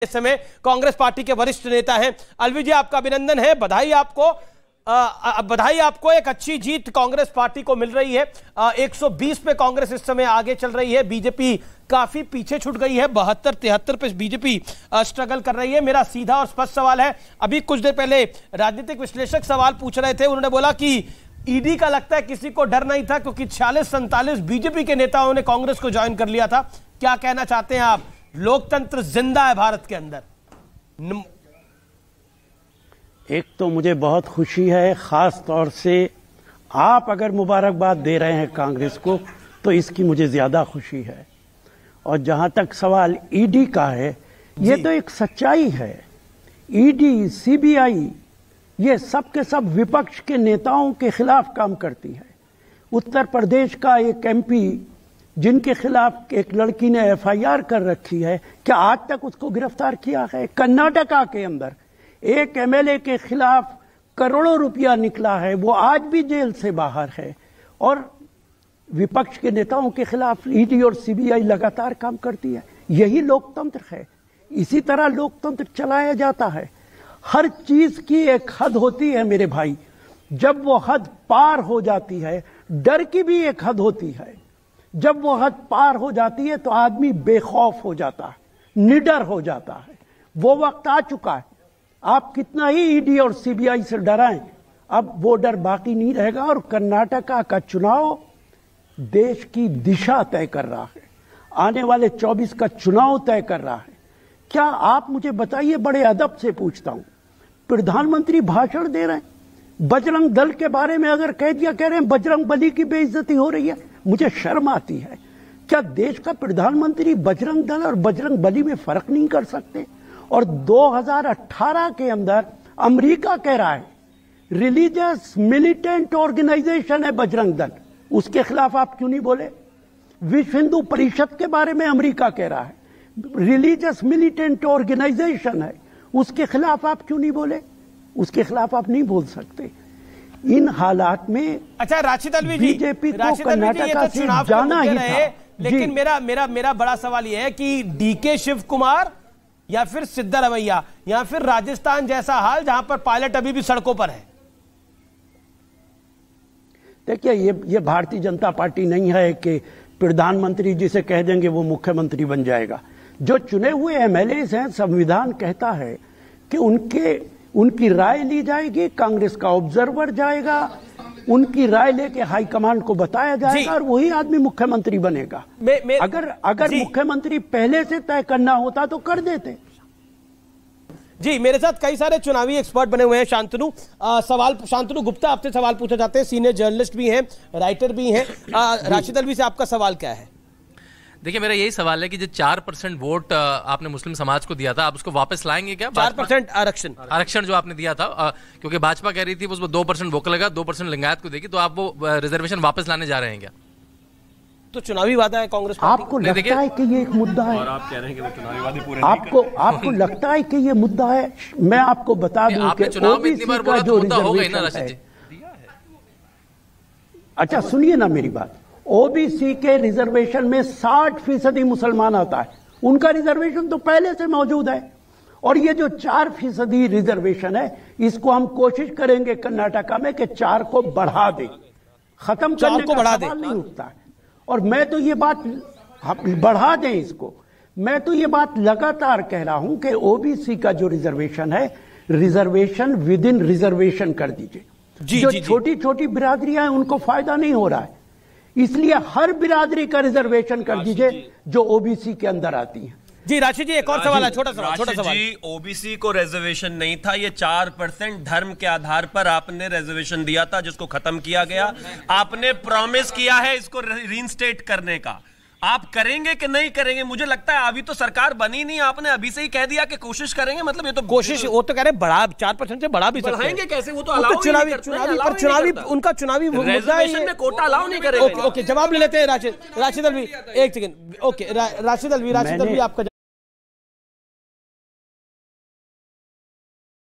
इस समय कांग्रेस पार्टी के वरिष्ठ नेता हैं। अलवी जी, आपका अभिनंदन है, बधाई आपको। बधाई आपको, एक अच्छी जीत कांग्रेस पार्टी को मिल रही है। 120 पे कांग्रेस इस समय आगे चल रही है, बीजेपी काफी पीछे छूट गई है। 72-73 पे बीजेपी स्ट्रगल कर रही है। मेरा सीधा और स्पष्ट सवाल है, अभी कुछ देर पहले राजनीतिक विश्लेषक सवाल पूछ रहे थे, उन्होंने बोला कि ईडी का लगता है किसी को डर नहीं था क्योंकि 46-47 बीजेपी के नेताओं ने कांग्रेस को ज्वाइन कर लिया था। क्या कहना चाहते हैं आप? लोकतंत्र जिंदा है भारत के अंदर। एक तो मुझे बहुत खुशी है, खास तौर से आप अगर मुबारकबाद दे रहे हैं कांग्रेस को तो इसकी मुझे ज्यादा खुशी है। और जहां तक सवाल ईडी का है, ये तो एक सच्चाई है। ईडी, सीबीआई, ये सब के सब विपक्ष के नेताओं के खिलाफ काम करती है। उत्तर प्रदेश का एक एमपी जिनके खिलाफ एक लड़की ने एफआईआर कर रखी है, क्या आज तक उसको गिरफ्तार किया है? कर्नाटका के अंदर एक एमएलए के खिलाफ करोड़ों रुपया निकला है, वो आज भी जेल से बाहर है। और विपक्ष के नेताओं के खिलाफ ईडी और सीबीआई लगातार काम करती है। यही लोकतंत्र है, इसी तरह लोकतंत्र चलाया जाता है। हर चीज की एक हद होती है मेरे भाई, जब वो हद पार हो जाती है, डर की भी एक हद होती है। जब वो हद पार हो जाती है तो आदमी बेखौफ हो जाता है, निडर हो जाता है। वो वक्त आ चुका है। आप कितना ही ईडी और सीबीआई से डराएं, अब वो डर बाकी नहीं रहेगा। और कर्नाटका का चुनाव देश की दिशा तय कर रहा है, आने वाले 24 का चुनाव तय कर रहा है। क्या आप मुझे बताइए, बड़े अदब से पूछता हूं, प्रधानमंत्री भाषण दे रहे हैं, बजरंग दल के बारे में अगर कह दिया, कह रहे हैं बजरंग बली की बेइज्जती हो रही है, मुझे शर्म आती है। क्या देश का प्रधानमंत्री बजरंग दल और बजरंग बली में फर्क नहीं कर सकते? और 2018 के अंदर अमेरिका कह रहा है रिलीजियस मिलिटेंट ऑर्गेनाइजेशन है बजरंग दल, उसके खिलाफ आप क्यों नहीं बोले? विश्व हिंदू परिषद के बारे में अमेरिका कह रहा है रिलीजियस मिलिटेंट ऑर्गेनाइजेशन है, उसके खिलाफ आप क्यों नहीं बोले? उसके खिलाफ आप नहीं बोल सकते। इन हालात में अच्छा राशिद अलवी जी, बीजेपी को कर्नाटका से जाना ही था। लेकिन मेरा बड़ा सवाल यह है कि डीके शिव कुमार या फिर सिद्धारमैया या फिर राजस्थान जैसा हाल जहां पर पायलट अभी भी सड़कों पर है। देखिए, ये भारतीय जनता पार्टी नहीं है कि प्रधानमंत्री जिसे कह देंगे वो मुख्यमंत्री बन जाएगा। जो चुने हुए एमएलए हैं, संविधान कहता है कि उनकी राय ली जाएगी, कांग्रेस का ऑब्जर्वर जाएगा, उनकी राय लेके हाईकमांड को बताया जाएगा और वही आदमी मुख्यमंत्री बनेगा। अगर मुख्यमंत्री पहले से तय करना होता तो कर देते। जी, मेरे साथ कई सारे चुनावी एक्सपर्ट बने हुए हैं। शांतनु गुप्ता आपसे सवाल पूछना चाहते हैं, सीनियर जर्नलिस्ट भी हैं, राइटर भी हैं। राशिद अलवी से आपका सवाल क्या है? देखिए, मेरा यही सवाल है कि जो 4% वोट आपने मुस्लिम समाज को दिया था, आप उसको वापस लाएंगे क्या? 4% आरक्षण जो आपने दिया था, क्योंकि भाजपा कह रही थी उसमें 2% वोकल लगा, 2% लिंगायत को देगी, तो आप वो रिजर्वेशन वापस लाने जा रहे हैं क्या? तो चुनावी वादा है कांग्रेस पार्टी। आपको लगता है कि ये एक मुद्दा है? और आप कह रहे हैं कि वो चुनावी वादे पूरे आपको लगता है कि ये मुद्दा है? मैं आपको बता दूं कि ओबीसी का जो रिजर्वेशन है, अच्छा सुनिए ना मेरी बात, ओबीसी के रिजर्वेशन में 60% मुसलमान आता है, उनका रिजर्वेशन तो पहले से मौजूद है। और ये जो 4% रिजर्वेशन है, इसको हम कोशिश करेंगे कर्नाटका में कि 4 को बढ़ा दें, खत्म करने का सवाल नहीं उठता है। और मैं तो ये बात बढ़ा दें इसको, मैं तो ये बात लगातार कह रहा हूं कि ओबीसी का जो रिजर्वेशन है, रिजर्वेशन विद इन रिजर्वेशन कर दीजिए। जो छोटी छोटी बिरादरियां हैं उनको फायदा नहीं हो रहा है, इसलिए हर बिरादरी का रिजर्वेशन कर दीजिए जो ओबीसी के अंदर आती है। जी राशिद जी, एक और सवाल है, छोटा सवाल। जी, ओबीसी को रिजर्वेशन नहीं था, ये 4% धर्म के आधार पर आपने रिजर्वेशन दिया था, जिसको खत्म किया गया। आपने प्रॉमिस किया है इसको रीइंस्टेट करने का, आप करेंगे कि नहीं करेंगे? मुझे लगता है अभी तो सरकार बनी नहीं, आपने अभी से ही कह दिया कि कोशिश करेंगे। मतलब ये तो कोशिश, वो तो कह रहे बढ़ा 4% से बढ़ा भी सकते हैं। कैसे? वो तो चुनावी उनका चुनावी रिजर्वेशन में कोटा अलाउ नहीं करेगा। ओके, जवाब ले लेते हैं राशिद अलवी, एक सेकंड। ओके, राशिद अलवी आपका